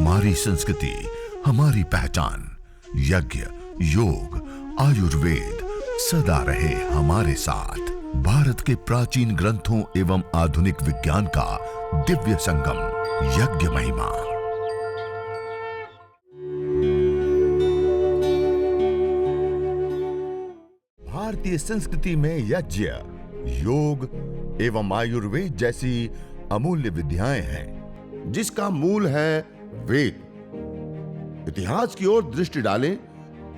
हमारी संस्कृति, हमारी पहचान। यज्ञ, योग, आयुर्वेद सदा रहे हमारे साथ। भारत के प्राचीन ग्रंथों एवं आधुनिक विज्ञान का दिव्य संगम, यज्ञ महिमा। भारतीय संस्कृति में यज्ञ, योग एवं आयुर्वेद जैसी अमूल्य विद्याएं हैं, जिसका मूल है वेद। इतिहास की ओर दृष्टि डालें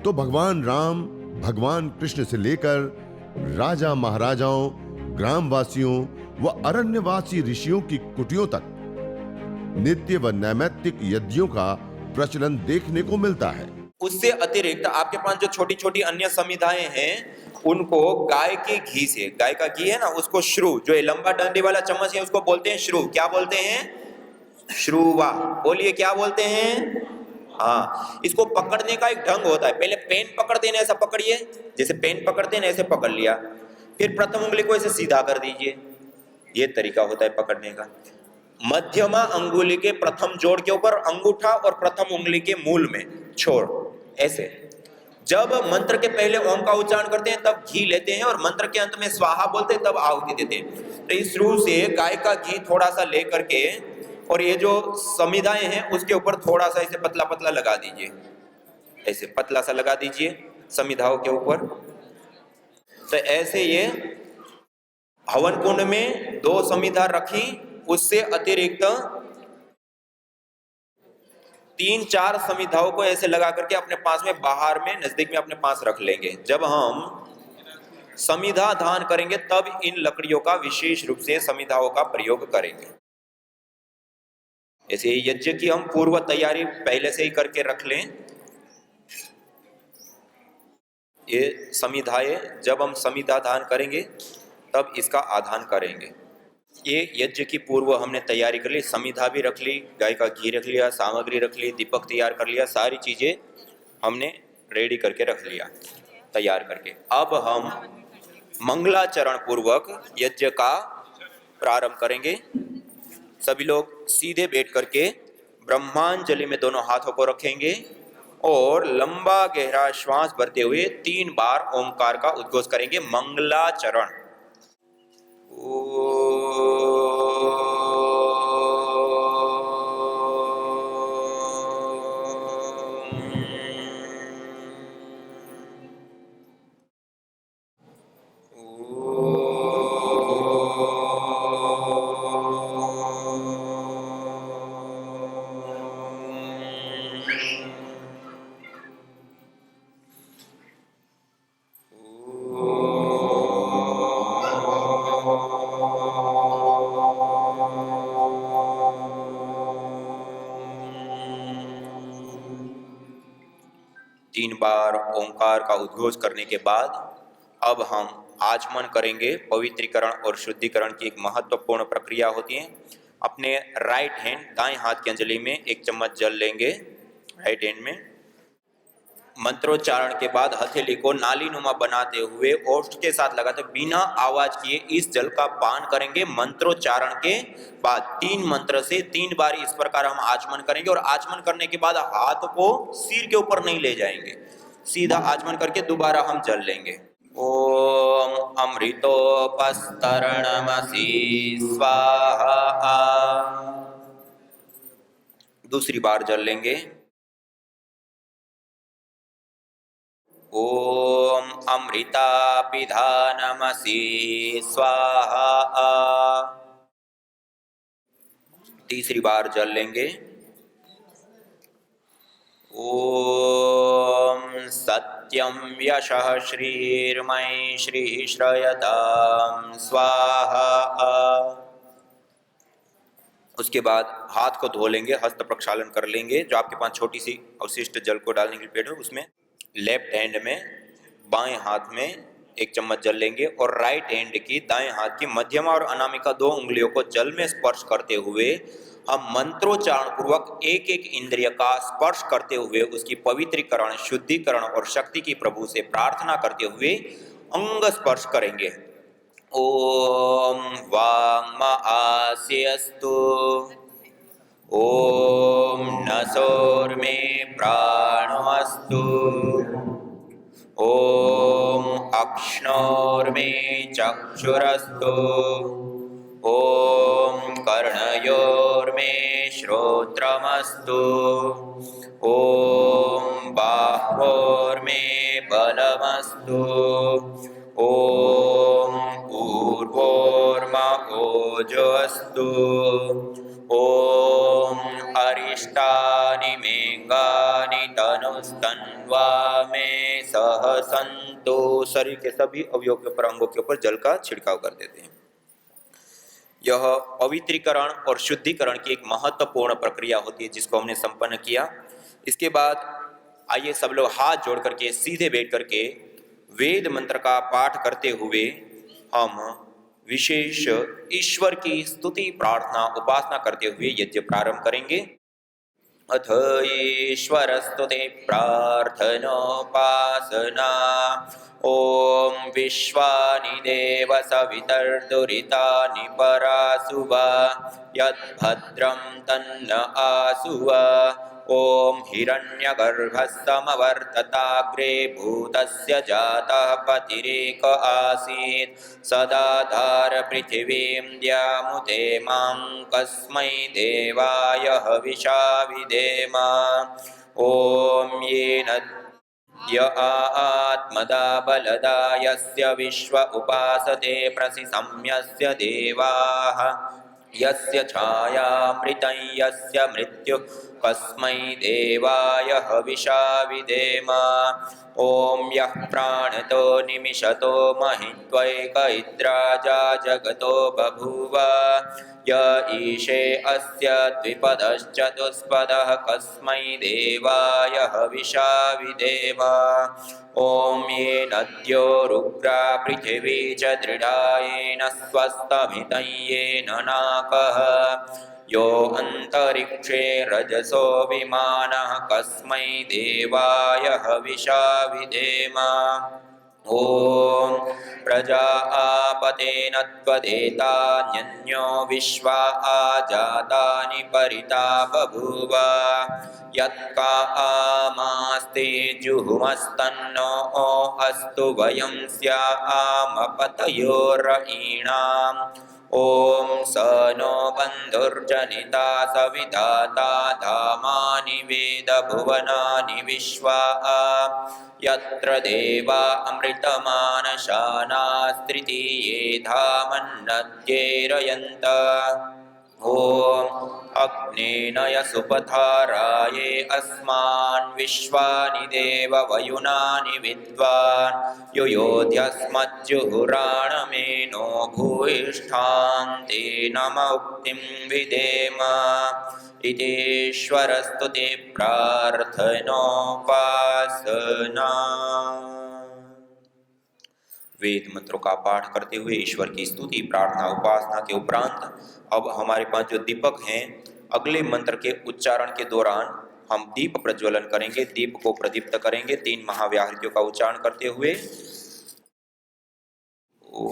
तो भगवान राम, भगवान कृष्ण से लेकर राजा महाराजाओं, ग्रामवासियों व अरण्यवासी ऋषियों की कुटियों तक नित्य व नैमित्तिक यज्ञों का प्रचलन देखने को मिलता है। उससे अतिरिक्त आपके पास जो छोटी छोटी अन्य संविधाएं हैं, उनको गाय के घी से, गाय का घी है ना, उसको श्रु, जो लंबा डंडे वाला चम्मच है उसको बोलते हैं श्रु। क्या बोलते हैं? श्रुवा। बोलिए क्या बोलते हैं? हाँ, इसको पकड़ने का एक ढंग होता है। पहले पेन पकड़ते हैं, ऐसा पकड़िए, जैसे पेन पकड़ते हैं ऐसे पकड़ लिया, फिर प्रथम उंगली को ऐसे सीधा कर दीजिए, ये तरीका होता है पकड़ने का। मध्यमा अंगुली के प्रथम जोड़ के ऊपर अंगूठा और प्रथम उंगली के मूल में छोड़, ऐसे। जब मंत्र के पहले ओम का उच्चारण करते हैं तब घी लेते हैं, और मंत्र के अंत में स्वाहा बोलते हैं तब आहुति देते हैं। तो इस रूप से गाय का घी थोड़ा सा लेकर के, और ये जो समिधाएं हैं उसके ऊपर थोड़ा सा ऐसे पतला पतला लगा दीजिए, ऐसे पतला सा लगा दीजिए समिधाओं के ऊपर। तो ऐसे ये हवन कुंड में 2 समिधा रखी, उससे अतिरिक्त 3-4 समिधाओं को ऐसे लगा करके अपने पास में, बाहर में, नजदीक में अपने पास रख लेंगे। जब हम समिधा दान करेंगे तब इन लकड़ियों का विशेष रूप से समिधाओं का प्रयोग करेंगे। ऐसे यज्ञ की हम पूर्व तैयारी पहले से ही करके रख लें। ये समिधाएं, जब हम समिधा दान करेंगे तब इसका आधान करेंगे। ये यज्ञ की पूर्व हमने तैयारी कर ली, समिधा भी रख ली, गाय का घी रख लिया, सामग्री रख ली, दीपक तैयार कर लिया, सारी चीजें हमने रेडी करके रख लिया, तैयार करके। अब हम मंगलाचरण पूर्वक यज्ञ का प्रारंभ करेंगे। सभी लोग सीधे बैठ करके ब्रह्मांजलि में दोनों हाथों को रखेंगे और लंबा गहरा श्वास भरते हुए 3 बार ओंकार का उद्घोष करेंगे। मंगलाचरण। तीन बार ओंकार का उद्घोष करने के बाद अब हम आचमन करेंगे। पवित्रीकरण और शुद्धिकरण की एक महत्वपूर्ण प्रक्रिया होती है। अपने राइट हैंड, दाएं हाथ की अंजलि में 1 चम्मच जल लेंगे, राइट हैंड में। मंत्रोच्चारण के बाद हथेली को नालीनुमा बनाते हुए ओष्ठ के साथ लगाते बिना आवाज किए इस जल का पान करेंगे। मंत्रोच्चारण के बाद 3 मंत्र से 3 बार इस प्रकार हम आचमन करेंगे, और आचमन करने के बाद हाथ को सिर के ऊपर नहीं ले जाएंगे, सीधा आचमन करके दोबारा हम जल लेंगे। ओम अमृतोपस्तरणमसि स्वाहा। दूसरी बार जल लेंगे। ओम अमृतापिधानमसि स्वाहा। तीसरी बार जल लेंगे। ओम सत्यम यशः श्रीर्मयि श्री श्रयताम स्वाहा। उसके बाद हाथ को धो लेंगे, हस्त प्रक्षालन कर लेंगे। जो आपके पास छोटी सी अवशिष्ट जल को डालने के लिए प्लेट है, उसमें लेफ्ट हैंड में बाएं हाथ में 1 चम्मच जल लेंगे, और राइट हैंड की दाएं हाथ की मध्यमा और अनामिका 2 उंगलियों को जल में स्पर्श करते हुए हम मंत्रोच्चारण पूर्वक एक एक इंद्रिय का स्पर्श करते हुए उसकी पवित्रीकरण, शुद्धिकरण और शक्ति की प्रभु से प्रार्थना करते हुए अंग स्पर्श करेंगे। ओम वांग आस्यस्तु, ओम न मनसोर्मे प्राणोऽस्तु। ॐ अक्ष्णोर्मे चक्षुरस्तु। ॐ कर्णयोर्मे श्रोत्रमस्तु। ॐ बाह्वोर्मे बलमस्तु। ॐ ऊर्वोर्मा ओजोऽस्तु। ॐ अरिष्टानि मेंगानि तनुस्तन्वा मे सह सन्तु। शरीर के सभी अवयव के ऊपर, अंगों के ऊपर जल का छिड़काव कर देते हैं। यह पवित्रीकरण और शुद्धिकरण की एक महत्वपूर्ण प्रक्रिया होती है जिसको हमने संपन्न किया। इसके बाद आइए सब लोग हाथ जोड़ करके सीधे बैठ करके वेद मंत्र का पाठ करते हुए हम विशेष ईश्वर की स्तुति प्रार्थना उपासना करते हुए यज्ञ प्रारंभ करेंगे। अथ ईश्वरस्तुते प्रार्थनोपासना। ओम विश्वानि देव सवितर्दुरितानि परासुवा यद्भद्रं तन्न आसुवा। ओम हिरण्यगर्भस्समवर्तताग्रे भूतस्य जातः पतिरेक आसीत् सदाधार पृथिवीं द्यामुते मां कस्मै देवाय हविषा विधेम। ओम येन य आत्मदा बलदा यस्य विश्व उपासते प्रसिसम्यस्य देवाः यस्य छायामृतं यस्य मृत्युः कस्मै देवाय हविषा विधेम। ओम यः प्राणतो निमिषतो महित्वैक इद्राजा जगतो बभूव य ईशे अस्य द्विपदश्चतुष्पदः कस्मै देवाय हविषा विधेम। ओम ये नद्यो रुग्रा पृथिवी च दृढा येन स्वस्तमितं येन नाकः यो अंतरिक्षे रजसो विमानः कस्मै देवाय हविषा विधेम। ओम प्रजा आपतेन त्वदेतान्यो विश्वा आजातानि परिता बभूव यत्का आमास्ते जुहुमस्तन्नो अस्तु वयं स्यामपतयोरयीणाम्। ओम स नो बन्धुर्जनिता सविधाता धामानि वेद भुवनानि विश्वा यत्र देवा अमृतमानशानास्त्रितीये धामन्नद्येरयन्त। ओम अग्नेनय सुपथाराये अस्मान् विश्वानि देव वयुनानि विद्वान् युयोध्यस्मज्जुहुराणमेनो भूयिष्ठान् ते नम उक्तिं विधेम। इतीश्वरस्तुते प्रार्थनोपासना। वेद मंत्रों का पाठ करते हुए ईश्वर की स्तुति प्रार्थना उपासना के उपरांत अब हमारे पास जो दीपक हैं, अगले मंत्र के उच्चारण के दौरान हम दीप प्रज्वलन करेंगे, दीप को प्रदीप्त करेंगे 3 महाव्याहृतियों का उच्चारण करते हुए। ओम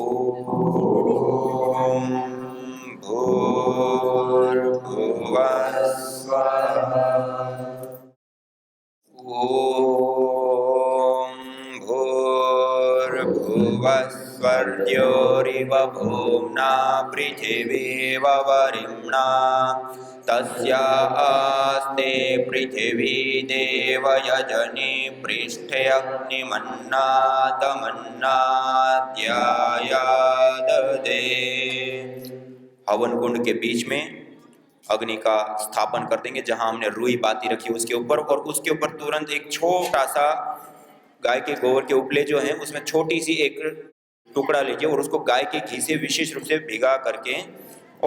भूर्भुवः स्वः। ओम भूर्भुवः स्वर्योरिव भूम्ना पृथिवीव वरिम्णा तस्या आस्ते पृथिवी देव यजनि पृष्ठे अग्निमन्नादमन्नाद्यायाददे। हवन कुंड के बीच में अग्नि का स्थापन कर देंगे जहां हमने रुई बाती रखी उसके ऊपर, और उसके ऊपर तुरंत एक छोटा सा गाय के गोबर के उपले जो हैं उसमें छोटी सी एक टुकड़ा लीजिए और उसको गाय के घी से विशेष रूप से भिगा करके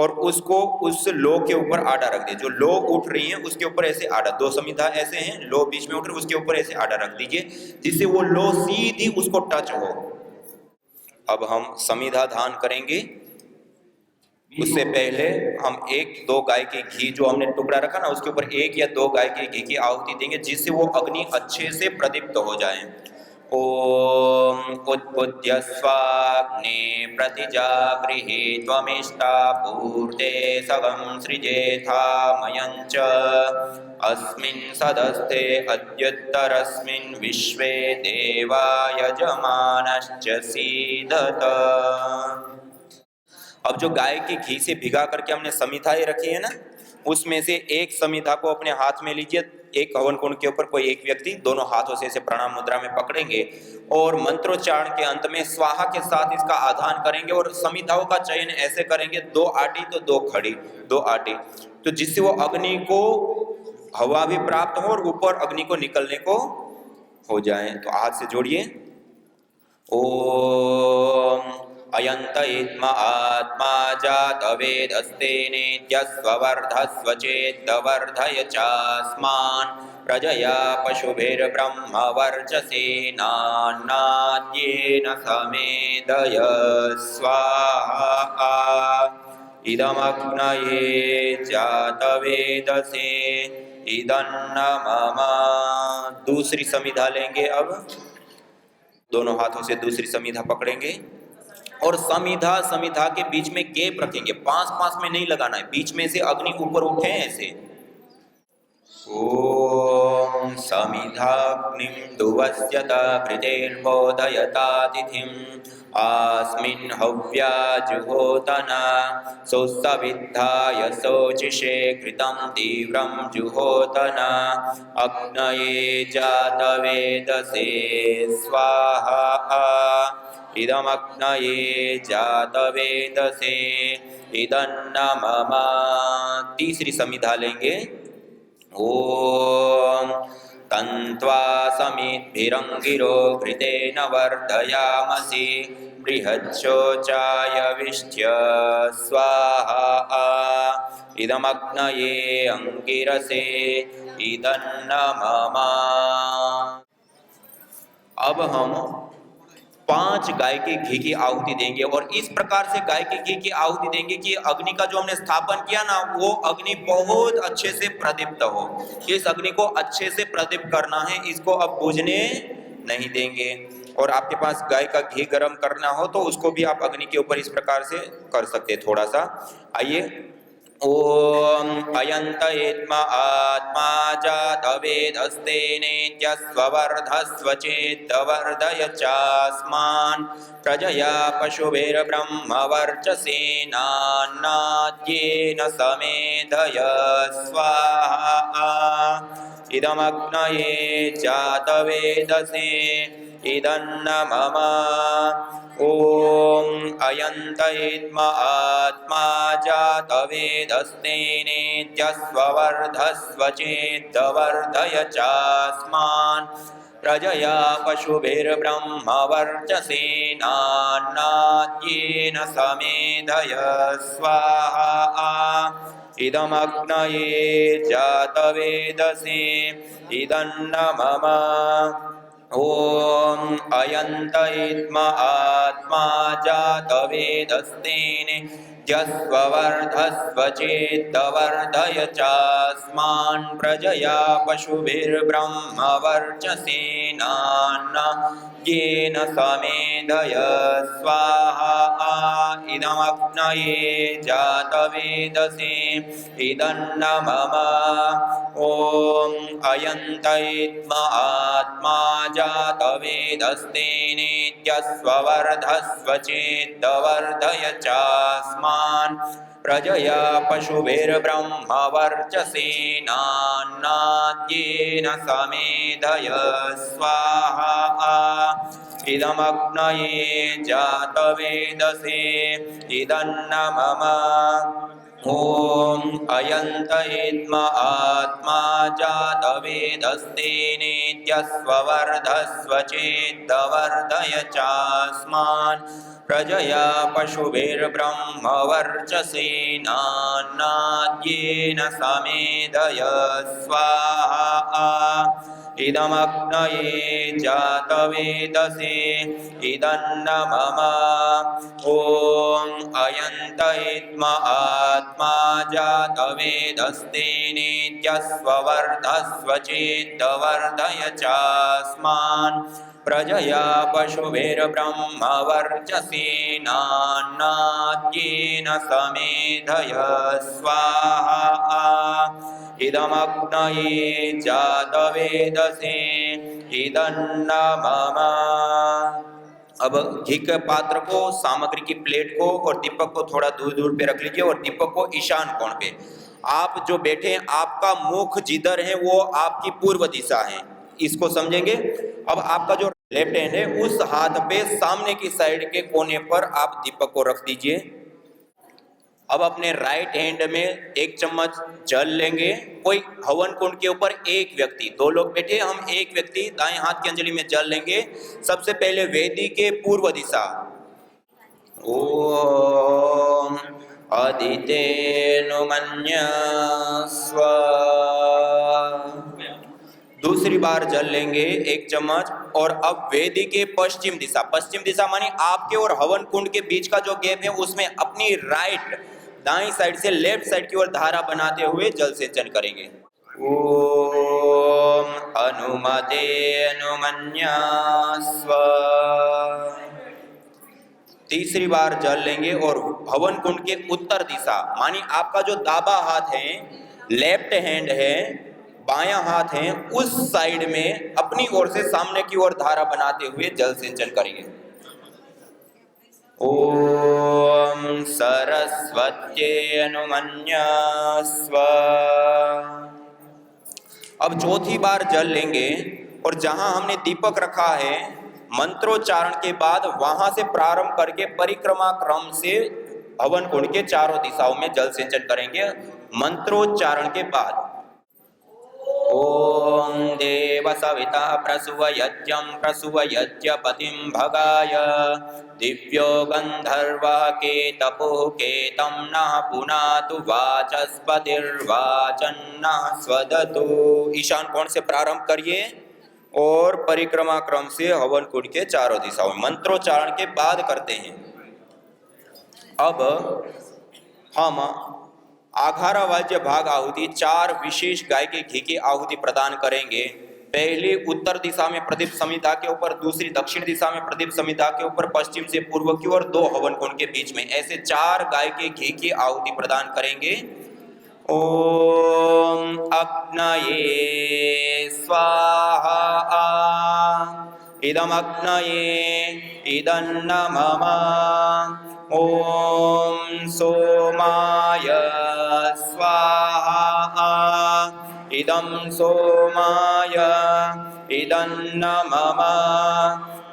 और उसको उस लो के ऊपर आड़ा रख दीजिए। जो लो उठ रही है उसके ऊपर ऐसे आड़ा, 2 समिधा ऐसे हैं, लो बीच में उठ रही है उसके ऊपर ऐसे आड़ा रख दीजिए जिससे वो लो सीधी उसको टच हो। अब हम समिधा दान करेंगे। उससे पहले हम 1-2 गाय के घी जो हमने टुकड़ा रखा ना उसके ऊपर 1 या 2 गाय के घी की आहुति देंगे जिससे वो अग्नि अच्छे से प्रदीप्त हो जाए। ओम उद्बुद्ध्य स्वाग्ने प्रतिजागृहे त्वमिष्टा पूर्ते सवं सृजेथा मयञ्च अस्मिन् सदस्ते अद्युत्तरस्मिन् विश्वे देवा यजमानश्च सीदत। अब जो गाय के घी से भिगा करके हमने समिधाएं रखी है ना, उसमें से एक समिधा को अपने हाथ में लीजिए। एक हवन कुंड के ऊपर कोई एक व्यक्ति दोनों हाथों से इसे प्रणाम मुद्रा में पकड़ेंगे और मंत्रोच्चारण के अंत में स्वाहा के साथ इसका आधान करेंगे और समिधाओं का चयन ऐसे करेंगे, 2 आटी तो 2 खड़ी, 2 आटी, तो जिससे वो अग्नि को हवा भी प्राप्त हो और ऊपर अग्नि को निकलने को हो जाए। तो हाथ से जोड़िए। ओम अयंत इत्म आत्मा जातवेदस्तेनेत्यस्वर्धस्वचेद्वर्धय चास्मान् प्रजया पशुभिर्ब्रह्मवर्चसेनान्नाद्येन समेधय स्वाहा। इदमग्नये जातवेदसे इदन्न मम। दूसरी समिधा लेंगे। अब दोनों हाथों से दूसरी समिधा पकड़ेंगे और समिधा के बीच में गैप रखेंगे। पास में नहीं लगाना है, बीच में से अग्नि ऊपर उठे ऐसे। ओम समिधाग्निं दुवस्यता कृतेर्बोधयतातिथिं आस्मिन् हव्या जुहोतना सोत्सविद्धाय शोचिषे कृतं तीव्रं जुहोतना अग्नये जातवेदसे स्वाहा। इदमग्नये जातवेदसे इदन्न मम। तीसरी समिधा लेंगे। ओम तन्त्वा समिद्भिरंगिरो घृतेन वर्धयामसि बृहच्छोचाय विष्ठ्य स्वाहा। इदमग्नये अंगिरसे इदन्न मम। अब हम 5 गाय के घी की आहुति देंगे और इस प्रकार से गाय के घी की आहुति देंगे कि अग्नि का जो हमने स्थापन किया ना, वो अग्नि बहुत अच्छे से प्रदीप्त हो। इस अग्नि को अच्छे से प्रदीप्त करना है, इसको अब बुझने नहीं देंगे। और आपके पास गाय का घी गर्म करना हो तो उसको भी आप अग्नि के ऊपर इस प्रकार से कर सकते हैं थोड़ा सा। आइए। ओम अयंत इत्म आत्मा जातवेदस्तेनेत्यस्वर्धस्वचेद्वर्धय चास्मान् प्रजया पशुभिर्ब्रह्मवर्चसेनान्नाद्येन समेधय स्वाहा। इदमग्नये जातवेदसे इदन्न मम। ओम अयंत इत्म आत्मा जातवेदस्तेनेत्यस्वर्धस्वचेद्वर्धय चास्मान् प्रजया पशुभिर्ब्रह्मवर्चसेनान्नाद्येन समेधय स्वाहा। इदमग्नये जातवेदसे इदन्न मम। ओम अयंत इत्म आत्मा जातवेदस्तेनेत्यस्वर्धस्वचेद्वर्धय चास्मान् प्रजया पशुभिर्ब्रह्मवर्चसेनान्नाद्येन समेधय स्वाहा। इदमग्नये जातवेदसे इदन्न मम। ओम अयंत इत्म आत्मा जातवेदस्तेनेत्यस्वर्धस्वचेद्वर्धय चास्मान् प्रजया पशुभिर्ब्रह्मवर्चसेनान्नाद्येन समेधय स्वाहा। इदमग्नये जातवेदसे इदन्न मम। ओम अयंत इत्म आत्मा जातवेदस्तेनेत्यस्वर्धस्वचेद्वर्धय चास्मान् प्रजया पशुभिर्ब्रह्मवर्चसेनान्नाद्येन समेधय स्वाहा। इदमग्नये जातवेदसे इदन्न मम। ओम अयंत इत्म आत्मा आत्मा जातवेदस्तेनेत्यस्ववर्धस्व चेद्वर्धय चास्मान् प्रजया पशुभिर्ब्रह्मवर्चसेनान्नाद्येन समेधय स्वाहा इदमग्नये जातवेदसे इदन्न मम। अब घी के पात्र को, सामग्री की प्लेट को और दीपक को थोड़ा दूर दूर पे रख लीजिए और दीपक को ईशान कोण पे। आप जो बैठे हैं, आपका मुख जिधर है वो आपकी पूर्व दिशा है, इसको समझेंगे। अब आपका जो लेफ्ट हैंड है उस हाथ पे सामने की साइड के कोने पर आप दीपक को रख दीजिए। अब अपने राइट हैंड में 1 चम्मच जल लेंगे। कोई हवन कुंड के ऊपर एक व्यक्ति, 2 लोग बैठे, हम एक व्यक्ति दाएं हाथ की अंजलि में जल लेंगे। सबसे पहले वेदी के पूर्व दिशा, ओम अदितेनुमन्यस्व। दूसरी बार जल लेंगे 1 चम्मच। और अब वेदी के पश्चिम दिशा, पश्चिम दिशा मानी आपके और हवन कुंड के बीच का जो गैप है उसमें अपनी राइट, दाईं साइड से लेफ्ट साइड की ओर धारा बनाते हुए जल सेचन करेंगे। ओम अनुमते अनुमन्यस्व। तीसरी बार जल लेंगे और हवन कुंड के उत्तर दिशा मानी आपका जो दाबा हाथ है, लेफ्ट हैंड है, बायां हाथ है, उस साइड में अपनी ओर से सामने की ओर धारा बनाते हुए जल सिंचन करेंगे। ओम सरस्वत्यै अनुमन्यस्व। अब चौथी बार जल लेंगे और जहां हमने दीपक रखा है, मंत्रोच्चारण के बाद वहां से प्रारंभ करके परिक्रमा क्रम से हवन कुंड के चारों दिशाओं में जल सिंचन करेंगे मंत्रोच्चारण के बाद। ओम देव सविता प्रसुवयज्ञं प्रसुवयज्ञपतिं भगाय दिव्यो गंधर्वः केतपुः केतं नः पुनातु वाचस्पतिर्वाचन्नः स्वदतु। ईशान कोण से प्रारंभ करिए और परिक्रमा क्रम से हवन कुंड के चारों दिशाओं में मंत्रोच्चारण के बाद करते हैं। अब हम आघारा वाज्य भाग आहुति 4 विशेष गाय के घी की आहुति प्रदान करेंगे। पहली उत्तर दिशा में प्रदीप संहिता के ऊपर, दूसरी दक्षिण दिशा में प्रदीप संहिता के ऊपर, पश्चिम से पूर्व की ओर 2 हवन कुंड के बीच में, ऐसे 4 गाय के घी की आहुति प्रदान करेंगे। ओम अग्नये स्वाहा इदम अग्नये इदन्न मम। ओम सोमाय स्वाहा इदं सोमाय इदन्न मम।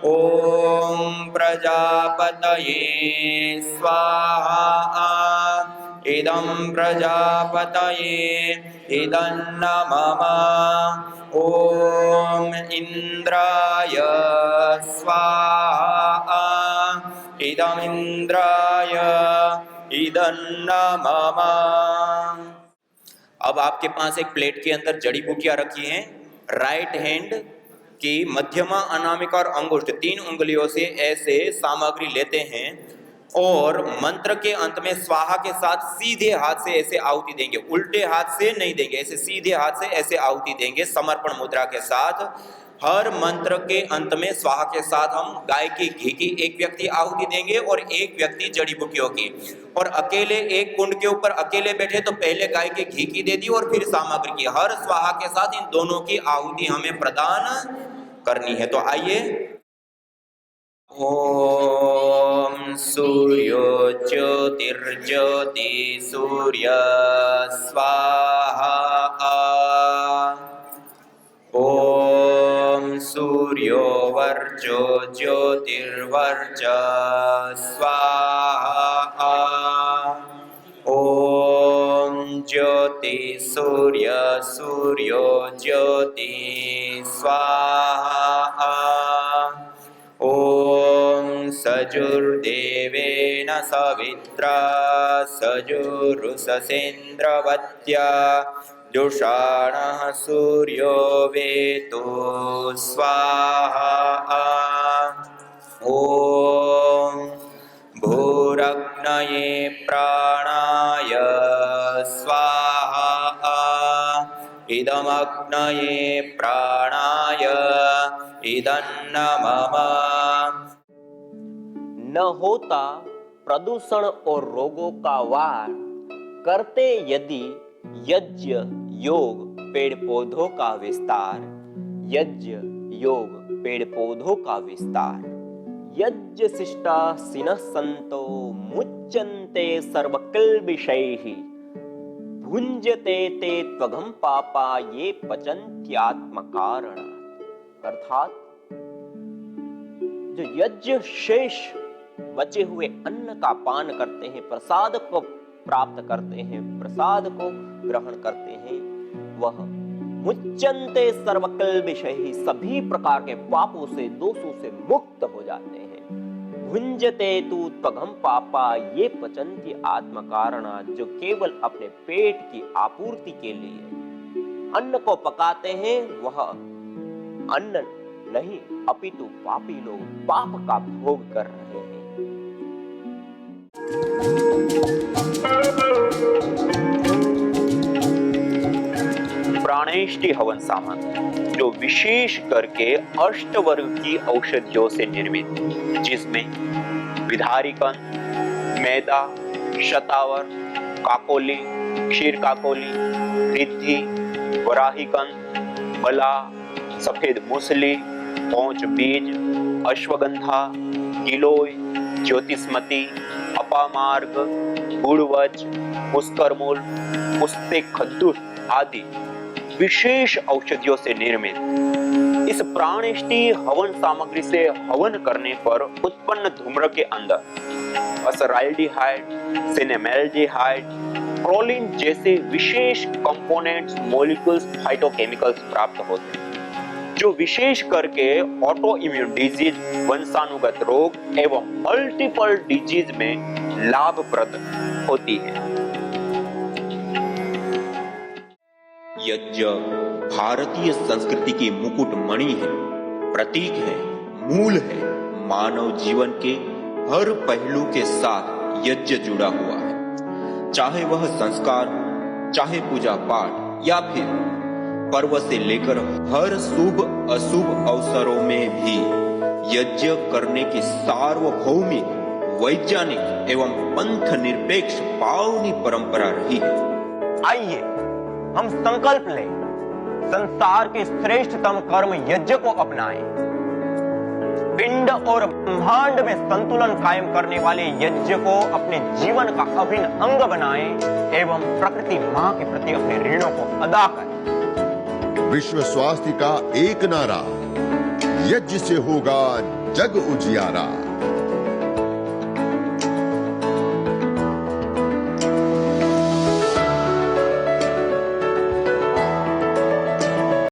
ओम प्रजापतये स्वाहा इदं प्रजापतये इदन्न मम। ओम इंद्राय स्वाहा इदं इंद्राय इदन्न मम। अब आपके पास एक प्लेट के अंदर जड़ी बूटियां रखी हैं। राइट हैंड की मध्यमा, अनामिका और अंगुष्ठ 3 उंगलियों से ऐसे सामग्री लेते हैं और मंत्र के अंत में स्वाहा के साथ सीधे हाथ से ऐसे आहुति देंगे, उल्टे हाथ से नहीं देंगे, ऐसे सीधे हाथ से ऐसे आहुति देंगे समर्पण मुद्रा के साथ। हर मंत्र के अंत में स्वाहा के साथ हम गाय की घी की एक व्यक्ति आहुति देंगे और एक व्यक्ति जड़ी बूटियों की। और अकेले एक कुंड के ऊपर अकेले बैठे तो पहले गाय के घी की दे दी और फिर सामग्री की। हर स्वाहा के साथ इन दोनों की आहुति हमें प्रदान करनी है। तो आइए। ओम सूर्यो ज्योतिर्ज्योति सूर्य स्वाहा। ओम सूर्यो वर्चो ज्योतिर्वर्च स्वाहा। ओम ज्योति सूर्य सूर्यो ज्योति स्वाहा। ओम सजुर्देवेन सवित्रा सजुरुससेन्द्रवत्या जुषाणः सूर्यो वेतो स्वाहा। ओम भूरग्नये प्राणाय अग्नये प्राणाय इदन्न मम। न होता प्रदूषण और रोगों का वार, करते यदि यज्ञ योग पेड़ पौधों का विस्तार। यज्ञ योग पेड़ पौधों का विस्तार। यज्ञ शिष्टा सिनः संतो मुच्यन्ते सर्वकिल्बिषैः। भुञ्जते ते त्वघं पापा ये पचन्त्यात्मकारण। अर्थात जो यज्ञ शेष बचे हुए अन्न का पान करते हैं, प्रसाद को प्राप्त करते हैं, प्रसाद को ग्रहण करते हैं, वह मुच्यन्ते सर्वकिल्बिषैः, सभी प्रकार के पापों से, दोषों से मुक्त हो जाते हैं। भुञ्जते तु त्वघं पापा ये पचन्ति आत्मकारणा, जो केवल अपने पेट की आपूर्ति के लिए अन्न को पकाते हैं, वह अन्न नहीं अपितु पापी लोग पाप का भोग कर रहे हैं। प्राणेष्टि हवन सामग्री जो विशेष करके अष्टवर्ग की औषधियों से निर्मित, जिसमें विधारिकन, मैदा, शतावर, काकोली, क्षीर काकोली, रिद्धि, वराहिकन, बला, सफेद मूसली, पौंच बीज, अश्वगंधा, गिलोय, ज्योतिष्मती, अपामार्ग, गुड़वच, पुष्करमूल, पुस्ते खद्दुर आदि विशेष औषधियों से निर्मित इस प्राणेष्टि हवन सामग्री से हवन करने पर उत्पन्न धूम्र के अंदर असराल्डिहाइड, सिनेमेल्डिहाइड, प्रोलिन जैसे विशेष कंपोनेंट्स, मॉलिक्यूल्स, फाइटोकेमिकल्स प्राप्त होते हैं, जो विशेष करके ऑटो इम्यून डिजीज, वंशानुगत रोग एवं मल्टीपल डिजीज में लाभप्रद होती है। यज्ञ भारतीय संस्कृति की मुकुट मणि है, प्रतीक है, मूल है। मानव जीवन के हर पहलू के साथ यज्ञ जुड़ा हुआ है, चाहे वह संस्कार, चाहे पूजा पाठ या फिर पर्व से लेकर हर शुभ अशुभ अवसरों में भी यज्ञ करने की सार्वभौमिक, वैज्ञानिक एवं पंथ निरपेक्ष पावनी परंपरा रही है। आइए हम संकल्प लें, संसार के श्रेष्ठतम कर्म यज्ञ को अपनाएं। पिंड और ब्रह्मांड में संतुलन कायम करने वाले यज्ञ को अपने जीवन का अभिन्न अंग बनाएं एवं प्रकृति मां के प्रति अपने ऋणों को अदा करें। विश्व स्वास्थ्य का एक नारा, यज्ञ से होगा जग उजियारा।